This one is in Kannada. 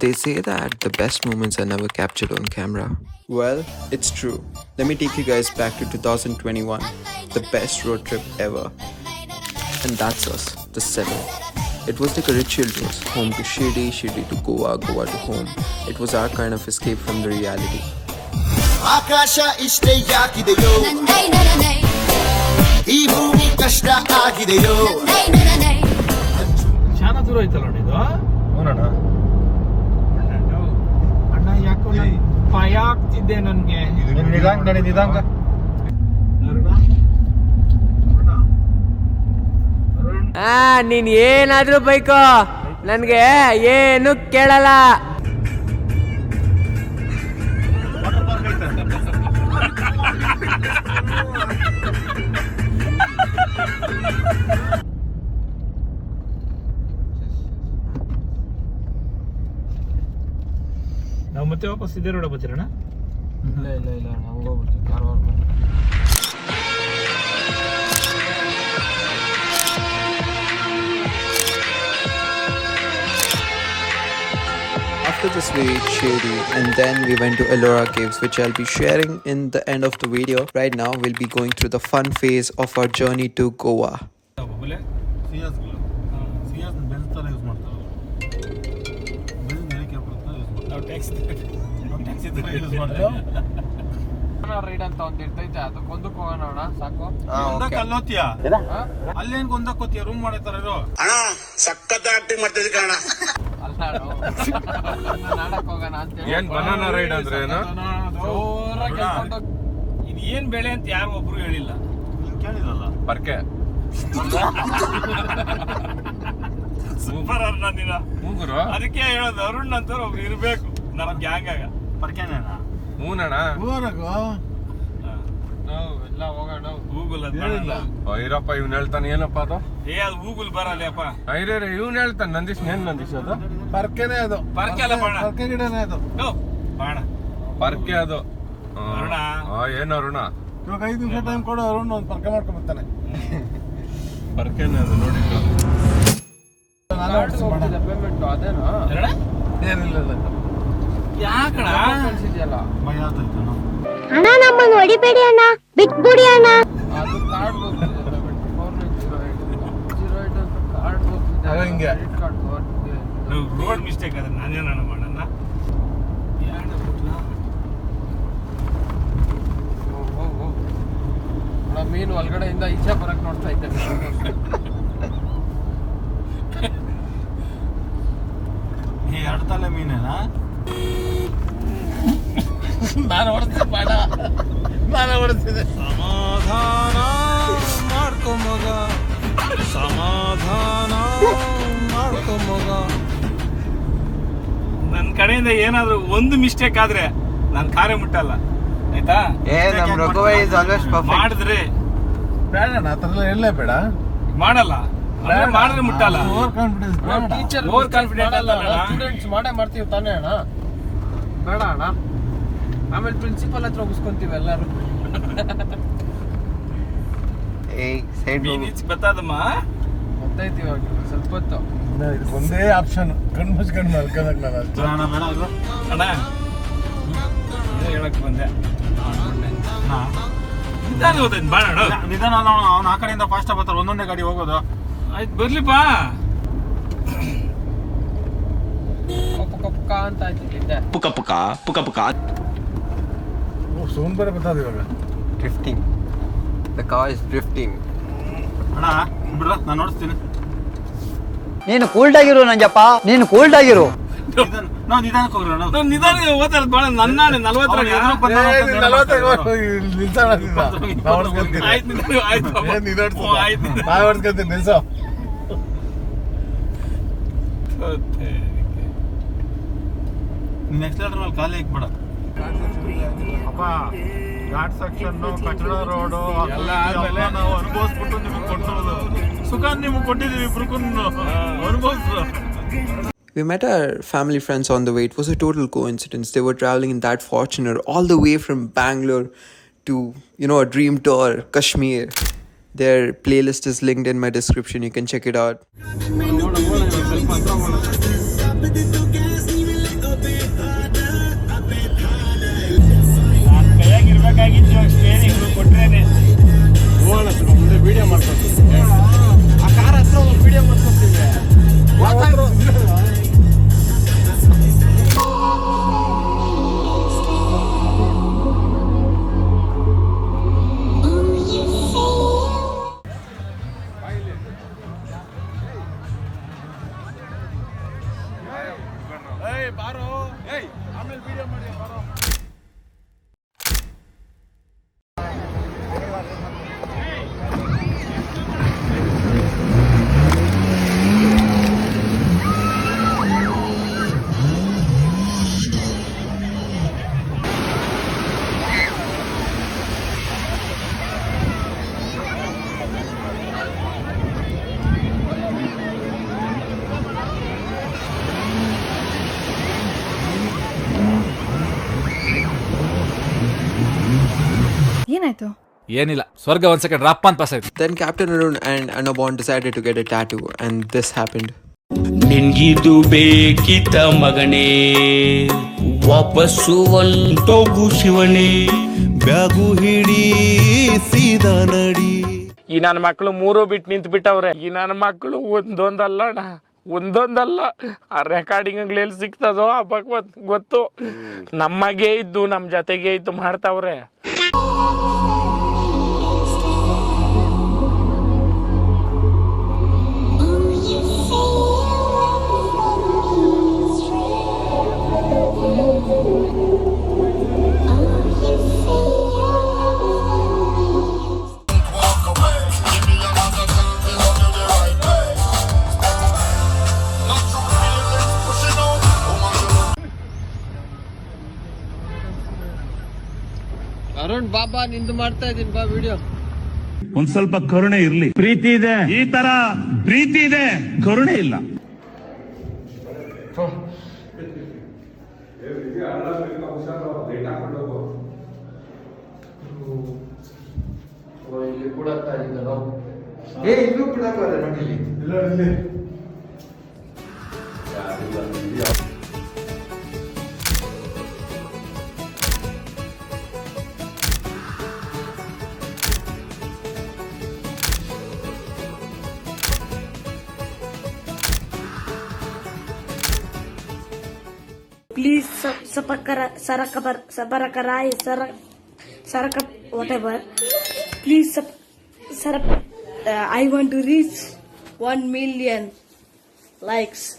They say that the best moments are never captured on camera. Well, it's true. Let me take you guys back to 2021, the best road trip ever. And that's us, the 7. It was like a ritual to us, home to Shirdi, Shirdi to Goa, Goa to home. It was our kind of escape from the reality. Akasha ishte yakideyo ee bhoomi kashta agideyo ಶಾನ ದೂರ ಐತಲ್ಲ ಇದು ನೋಡೋಣ ಅಣ್ಣ ಯಾಕೋ ಭಯ ಆಗ್ತಿದ್ದೆ ನನ್ಗೆ ನಿಧಾಂಗ ನಡಿ ನಿಧಾಂಗ ನೀನ್ ಏನಾದ್ರೂ ಬೈಕೋ ನನ್ಗೆ ಏನು ಕೇಳಲ್ಲ. ನಾವು ಮತ್ತೆ ವಾಪಸ್ ಇದೇ ರೋಡ್ ಬರ್ತೀರಣ್ಣ? ಇಲ್ಲ ನಾವು ಹೋಗ್ಬಿಡ್ತೀವಿ Karwar. After this we ate Shirdi and then we went to Ellora Caves, which I'll be sharing in the end of the video. Right now we'll be going through the fun phase of our journey to Goa. Ride ಅಂತ ಒಂದ್ ಇರ್ತೈತೆ, ಅದಕ್ಕೊಂದಕ್ಕೆ ಹೋಗೋಣ ಅಣ್ಣ, ಸಾಕು. ಅಲ್ಲೇನ್ ಗೊಂದಕ್ಕೋತಿಯ ರೂಮ್ ಮಾಡೈತಾರ ಅಣ್ಣ ಸಖತ್ ಆಕ್ಟಿಂಗ್ ಮಾಡ್ತಿದ್ದೆ ಕಣ ಅಲ್ಲ ನಾಡಕ್ ಹೋಗೋಣ ಅಂತ ಏನ್ ಬನಾನಾ ರೈಡ್ ಅಂದ್ರೆ ಏನು? ಇದು ಏನ್ ಬೆಳೆ ಅಂತ ಯಾರು ಒಬ್ರು ಹೇಳಿಲ್ಲ. ನೀನ್ ಕೇಳಿದಲ್ಲ ಪರ್ಕೆ ಸೂಪರ್ ಅರ್ಣ ನೀನ ಮೂಗುರು ಅದಕ್ಕೆ ಹೇಳೋದು ಅರುಣ್ ಅಂತ ಒಬ್ರು ಇರ್ಬೇಕು ನಮ್ಮ ಗ್ಯಾಂಗ್ ಆಗ. ಪರ್ಕೆನೇನ ಹೂನಣ್ಣ ಎಲ್ಲ ಹೋಗೋಣ. ಗೂಗಲ್ ಐರಪ್ಪ ಇವ್ನ ಹೇಳ್ತಾನೆ ಏನಪ್ಪ ಅದು? ಅದು ಗೂಗಲ್ ಬರಲ್ಲ ಅಪ್ಪ. ಐರೇ ಇವ್ನ ಹೇಳ್ತಾನೆ ನಂದೀಶ್ ಏನ್ ನಂದೀಶ್ ಅದು? ಪರ್ಕೆನೇ ಅದು, ಪರ್ಕೆ ಅಲ್ಲ ಬಾಣ, ಪರ್ಕೆ ಗಿಡನೇ ಅದು. ಬಾಣ ಪರ್ಕೆ ಅದು. ಅರುಣ ಏನು ಅರುಣ? ಇವಾಗ 5 ನಿಮಿಷ ಟೈಮ್ ಕೊಡು, ಅರುಣ್ ಒಂದು ಪರ್ಕೆ ಮಾಡ್ಕೊಂಡ್ ಬರ್ತಾನೆ. ಪರ್ಕೆನೇ ಅದು ನೋಡಿದ್ದು. ಪೇಮೆಂಟ್ ಅದೇನಾ? ಏನಿಲ್ಲ ಯಾಕಣ ಕಳ್ಸಿದ್ಯಲ್ಲ ಅಣ್ಣ, ನಮ್ಮನ್ನು ಹೊಡಿಬೇಡಿ ಅಣ್ಣ, ಬಿಟ್ಬಿಡಿ ಅಣ್ಣ. ಅದು ಕಾರ್ಡ್ ಹೋಗ್ತಿದೆ ಪೇಮೆಂಟ್ 4808 ಅಂತ ಕಾರ್ಡ್ ಹೋಗ್ತಿದೆ. ಹಿಂಗೆ ಕ್ರೆಡಿಟ್ ಕಾರ್ಡ್ ಹೋಗ್ತಿದೆ. ರೋಡ್ ಮಿಸ್ಟೇಕ್ ಅದ, ನಾನೇನ ಮಾಡೋಣ? ಮೀನು ಒಳಗಡೆಯಿಂದ ಈಚೆ ಬರಕ್ ನೋಡ್ತಾ ಇದ್ದೆ. ಎರಡು ತಲೆ ಮೀನೇನಾ? ನಾನು ಹೊಡ್ತೀನಿ ಬೇಡ, ನಾನು ಹೊಡ್ತೀನಿ. ಸಮಾಧಾನ ಮಾಡ್ಕೊ ಮಗ, ಸಮಾಧಾನ ಮಾಡ್ಕೊ ಮಗ. ನನ್ನ ಕಡೆಯಿಂದ ಏನಾದ್ರು ಒಂದು ಮಿಸ್ಟೇಕ್ ಆದ್ರೆ ನಾನು ಕಾರ್ಯ ಮುಟ್ಟಲ್ಲ, ಆಯ್ತಾ? ಮಾಡಿದ್ರೆ ಬೇಡ, ಆ ಥರ ಎಲ್ಲ ಹೇಳಲೇ ಬೇಡ. ಮಾಡಲ್ಲ, ಅಂದ್ರೆ ಮಾಡಿದ್ರೆ ಮುಟ್ಟಲ್ಲ. ಓವರ್ ಕಾನ್ಫಿಡೆನ್ಸ್ ಬೇಡ. ಟೀಚರ್ ಓವರ್ ಕಾನ್ಫಿಡೆಂಟ್ ಅಲ್ಲ ಸ್ಟೂಡೆಂಟ್ಸ್ ಮಾಡೇ ಮಾಡ್ತೀವಿ ತಾನೇ ಅಣ್ಣ? ಬೇಡ ಅಣ್ಣ, ಆಮೇಲೆ ಪ್ರಿನ್ಸಿಪಲ್ ಹತ್ರ ಮುಗಿಸ್ಕೊಂತೀವಿ ಎಲ್ಲರೂ. ಬತ್ತಾದಮ್ಮ ಗೊತ್ತಾಯ್ತು ಇವಾಗ ಸ್ವಲ್ಪ ಹೊತ್ತು. ಇದು ಒಂದೇ ಆಪ್ಷನ್, ಕಣ್ಣು ಮುಚ್ಕೊಂಡು ಮಲ್ಕೋದಕ್ಕೆ ನಾನು ಅಷ್ಟೇ. ಅಣ್ಣ ಇದೇ ಹೇಳಕ್ ಬಂದೆ. ನಿಧಾನ ಹೋದೈತೆ ಬಾಣ. ನಿಧಾನ ಅವ್ನು ಆ ಕಡೆಯಿಂದ ಫಾಸ್ಟ್ ಬರ್ತಾರೆ, ಒಂದೊಂದೇ ಗಾಡಿ ಹೋಗೋದು. ಆಯ್ತು ಬರ್ಲಿಪ್ಪಾ. ಪುಕ್ಕ ಅಂತ ಆಯ್ತಿದ್ದೆ. ಸೌಂಡ್ ಬೇರೆ ಬರ್ತದೆ ಇವಾಗ. Drifting. The car is drifting. ಅಣ್ಣ ಬಿಡ್ರ, ನಾನು ನೋಡಿಸ್ತೀನಿ. ನೀನು ಕೂಲ್ಡ್ ಆಗಿರು ನಂಜಪ್ಪ, ನೀನು ಕೂಲ್ಡ್ ಆಗಿರು. ನಾವು ನಿಧಾನಕ್ಕೆ ಹೋಗ್ರ. ನಾನು ನಿಧಾನ ಓದ್ತಾರೆ ಬಾಳ. ನನ್ನ 40 ನಿಲ್ಸೋ. ನೆಕ್ಸ್ಟ್ ಲೆಟರ್ ಖಾಲಿ ಇಕ್ಬೇಡ ಅಪ್ಪ. ಘಾಟ್ ಸೆಕ್ಷನ್, ಕಚಡ ರೋಡು ಎಲ್ಲ ನಾವು ಅನುಭವಿಸ್ಬಿಟ್ಟು ನಿಮಗೆ ಕೊಟ್ಟಿರೋದು. ಸುಖ ನಿಮಗೆ ಕೊಟ್ಟಿದ್ದೀವಿ, ಇಬ್ರಿಗೂ ಅನುಭವಿಸ್ರು. We met our family friends on the way. It was a total coincidence. They were traveling in that Fortuner all the way from Bangalore to, a dream tour, Kashmir. Their playlist is linked in my description. You can check it out. ಬಾರೋ ಆಮೇಲೆ ವಿಡಿಯೋ ಮಾಡಿ ಬಾರೋ. ಏನಾಯ್ತು? ಏನಿಲ್ಲ, ಸ್ವರ್ಗ ಒಂದ್ ಸೆಕೆಂಡ್ ರಪ್ಪ ಅಂತ ಪಾಸ್ ಆಯ್ತು. Then Captain Arun and Anabon decided to get a tattoo, and this happened. ನಿನ್ಗಿದು ಬೇಕಿತ ಮಗನೇ, ವಾಪಸ್ಸು ಒಂಟೋಗು ಶಿವನೇ, ಬ್ಯಾಗು ಹಿಡಿ ಸೀದಾ ನಡಿ. ಈ ನನ್ನ ಮಕ್ಕಳು 3 ಬಿಟ್ಟು ನಿಂತು ಬಿಟ್ಟವ್ರೆ. ಈ ನನ್ನ ಮಕ್ಕಳು ಒಂದೊಂದಲ್ಲ ಆ ರೆಕಾರ್ಡಿಂಗ್ ಎಲ್ಲಿ ಸಿಗ್ತದೋ ಆ ಭಗವತ್ ಗೊತ್ತು. ನಮಗೆ ಇದ್ದು ನಮ್ಮ ಜೊತೆಗೆ ಇದ್ದು ಮಾಡ್ತಾವ್ರೆ. ಅರುಣ್ ಬಾಬಾ ನಿಂದು ಮಾಡ್ತಾ ಇದೀನಿ ಬಾ ವಿಡಿಯೋ. ಒಂದ್ ಸ್ವಲ್ಪ ಕರುಣೆ ಇರ್ಲಿ. ಪ್ರೀತಿ ಇದೆ, ಈ ತರ ಪ್ರೀತಿ ಇದೆ, ಕರುಣೆ ಇಲ್ಲ. Please whatever. Please I want to reach 1 million likes.